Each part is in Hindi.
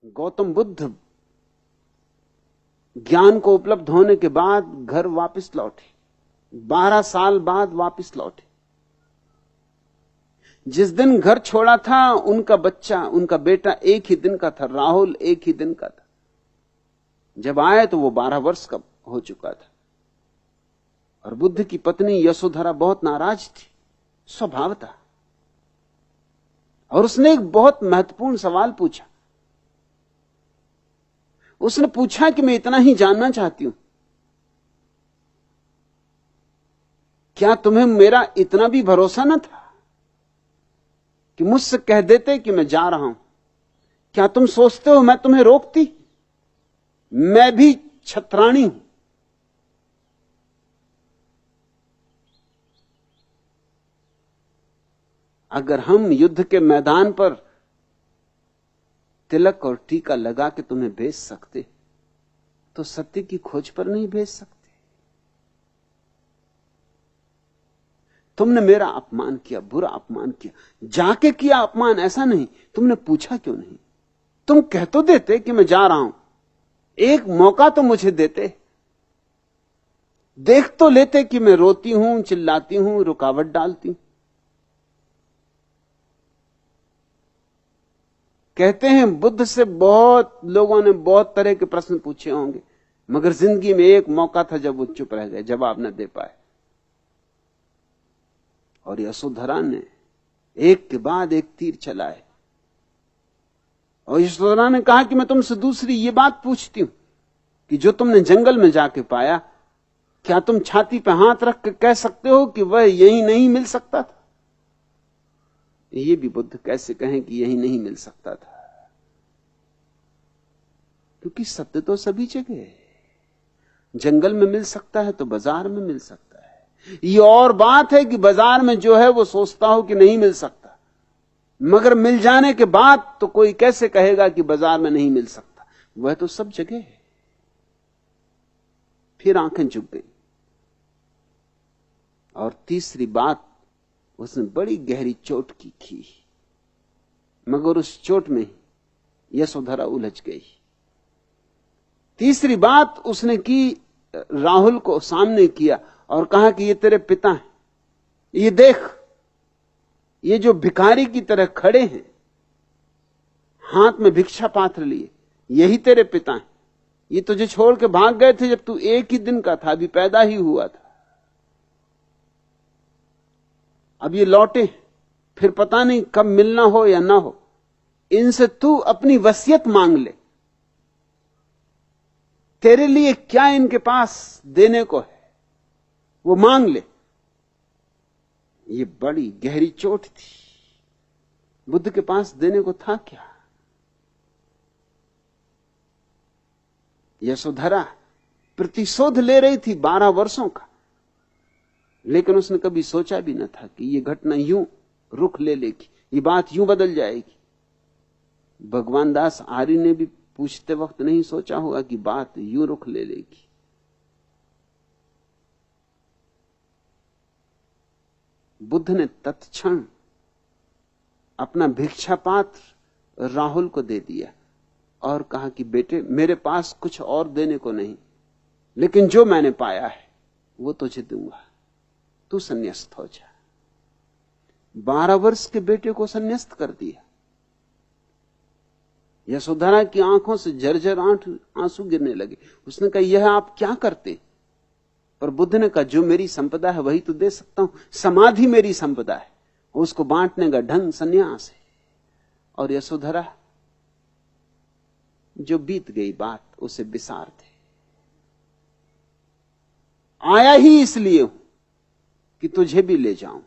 गौतम बुद्ध ज्ञान को उपलब्ध होने के बाद घर वापस लौटे। 12 साल बाद वापस लौटे। जिस दिन घर छोड़ा था उनका बच्चा, उनका बेटा एक ही दिन का था, राहुल एक ही दिन का था। जब आए तो वो 12 वर्ष का हो चुका था। और बुद्ध की पत्नी यशोधरा बहुत नाराज थी, स्वभाव था। और उसने एक बहुत महत्वपूर्ण सवाल पूछा। उसने पूछा कि मैं इतना ही जानना चाहती हूं, क्या तुम्हें मेरा इतना भी भरोसा न था कि मुझसे कह देते कि मैं जा रहा हूं? क्या तुम सोचते हो मैं तुम्हें रोकती? मैं भी छत्राणी हूं। अगर हम युद्ध के मैदान पर तिलक और टीका लगा के तुम्हें भेज सकते, तो सत्य की खोज पर नहीं भेज सकते। तुमने मेरा अपमान किया, बुरा अपमान किया, जाके किया अपमान, ऐसा नहीं। तुमने पूछा क्यों नहीं? तुम कह तो देते कि मैं जा रहा हूं, एक मौका तो मुझे देते, देख तो लेते कि मैं रोती हूं, चिल्लाती हूं, रुकावट डालती हूं। कहते हैं बुद्ध से बहुत लोगों ने बहुत तरह के प्रश्न पूछे होंगे, मगर जिंदगी में एक मौका था जब वो चुप रह गए, जवाब न दे पाए। और यशोधरा ने एक के बाद एक तीर चलाए। और यशोधरा ने कहा कि मैं तुमसे दूसरी ये बात पूछती हूं कि जो तुमने जंगल में जाके पाया, क्या तुम छाती पे हाथ रख के कह सकते हो कि वह यही नहीं मिल सकता था? ये भी बुद्ध कैसे कहें कि यही नहीं मिल सकता था, क्योंकि सत्य तो सभी जगह है। जंगल में मिल सकता है तो बाजार में मिल सकता है। ये और बात है कि बाजार में जो है वो सोचता हो कि नहीं मिल सकता, मगर मिल जाने के बाद तो कोई कैसे कहेगा कि बाजार में नहीं मिल सकता? वह तो सब जगह है। फिर आंखें झुक गई। और तीसरी बात, उसने बड़ी गहरी चोट की थी, मगर उस चोट में यशोधरा उलझ गई। तीसरी बात उसने की, राहुल को सामने किया और कहा कि ये तेरे पिता हैं, ये देख, ये जो भिखारी की तरह खड़े हैं, हाथ में भिक्षा पात्र लिए, यही तेरे पिता हैं। ये तुझे छोड़ के भाग गए थे जब तू एक ही दिन का था, अभी पैदा ही हुआ था। अब ये लौटे, फिर पता नहीं कब मिलना हो या ना हो। इनसे तू अपनी वसीयत मांग ले, तेरे लिए क्या इनके पास देने को है वो मांग ले। ये बड़ी गहरी चोट थी। बुद्ध के पास देने को था क्या? यशोधरा प्रतिशोध ले रही थी 12 वर्षों का, लेकिन उसने कभी सोचा भी न था कि यह घटना यूं रुख ले लेगी, ये बात यूं बदल जाएगी। भगवान दास आर्य ने भी पूछते वक्त नहीं सोचा होगा कि बात यूं रुख ले लेगी। बुद्ध ने तत्क्षण अपना भिक्षा पात्र राहुल को दे दिया और कहा कि बेटे, मेरे पास कुछ और देने को नहीं, लेकिन जो मैंने पाया है वो तुझे दूंगा, तू संन्यास्त हो जा। 12 वर्ष के बेटे को संन्यास्त कर दिया। यशोधरा की आंखों से झरझर आंसू गिरने लगे। उसने कहा, यह आप क्या करते? पर बुद्ध ने कहा, जो मेरी संपदा है वही तो दे सकता हूं। समाधि मेरी संपदा है, उसको बांटने का ढंग संन्यास है। और यशोधरा, जो बीत गई बात उसे विसार दे। आया ही इसलिए हूं कि तुझे भी ले जाऊं।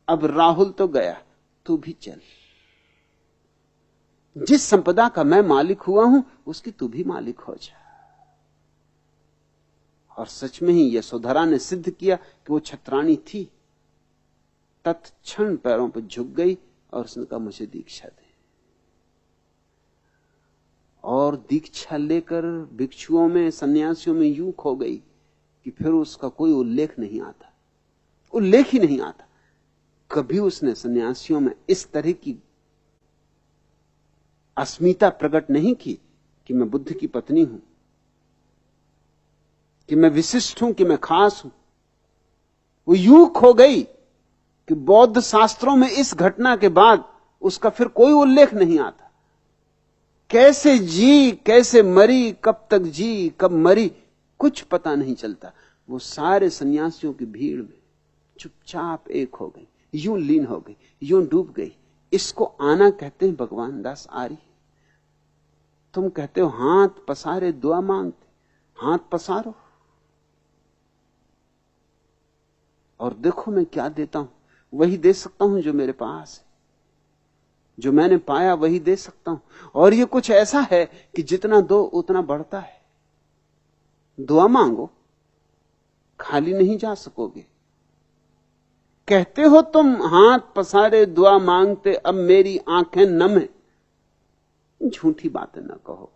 अब राहुल तो गया, तू भी चल। जिस संपदा का मैं मालिक हुआ हूं उसकी तू भी मालिक हो जा। और सच में ही यशोधरा ने सिद्ध किया कि वो छत्राणी थी। तत्क्षण पैरों पर झुक गई और उसने कहा, मुझे दीक्षा दे। और दीक्षा लेकर भिक्षुओं में, सन्यासियों में यूं खो गई कि फिर उसका कोई उल्लेख नहीं आता, उल्लेख ही नहीं आता। कभी उसने सन्यासियों में इस तरह की अस्मिता प्रकट नहीं की कि मैं बुद्ध की पत्नी हूं, कि मैं विशिष्ट हूं, कि मैं खास हूं। वो यूं खो गई कि बौद्ध शास्त्रों में इस घटना के बाद उसका फिर कोई उल्लेख नहीं आता। कैसे जी, कैसे मरी, कब तक जी, कब मरी, कुछ पता नहीं चलता। वो सारे सन्यासियों की भीड़ में चुपचाप एक हो गई, यूं लीन हो गई, यूं डूब गई। इसको आना कहते हैं भगवान दास आर्य। तुम कहते हो हाथ पसारे दुआ मांगते, हाथ पसारो और देखो मैं क्या देता हूं। वही दे सकता हूं जो मेरे पास है, जो मैंने पाया वही दे सकता हूं। और ये कुछ ऐसा है कि जितना दो उतना बढ़ता है। दुआ मांगो, खाली नहीं जा सकोगे। कहते हो तुम हाथ पसारे दुआ मांगते, अब मेरी आंखें नम है। झूठी बातें ना कहो।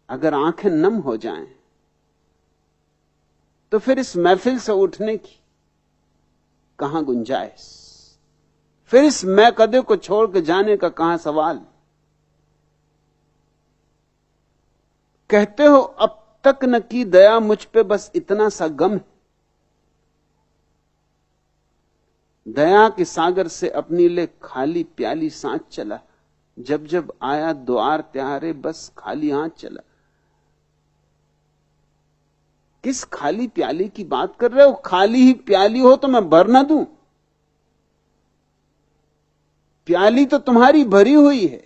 अगर आंखें नम हो जाएं तो फिर इस महफिल से उठने की कहां गुंजाइश, फिर इस मैं कदे को छोड़ के जाने का कहां सवाल। कहते हो अब तक न की दया मुझ पे, बस इतना सा गम है। दया के सागर से अपनी ले खाली प्याली सांच चला, जब जब आया द्वार त्यारे बस खाली हाथ चला। किस खाली प्याली की बात कर रहे हो? खाली ही प्याली हो तो मैं भर ना दूं? प्याली तो तुम्हारी भरी हुई है,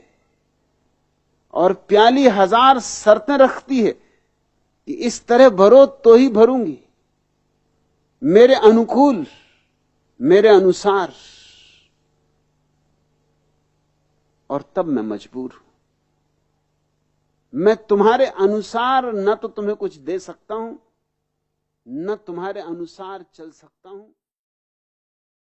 और प्याली हजार शर्तें रखती है कि इस तरह भरो तो ही भरूंगी, मेरे अनुकूल, मेरे अनुसार। और तब मैं मजबूर हूं। मैं तुम्हारे अनुसार न तो तुम्हें कुछ दे सकता हूं, न तुम्हारे अनुसार चल सकता हूं।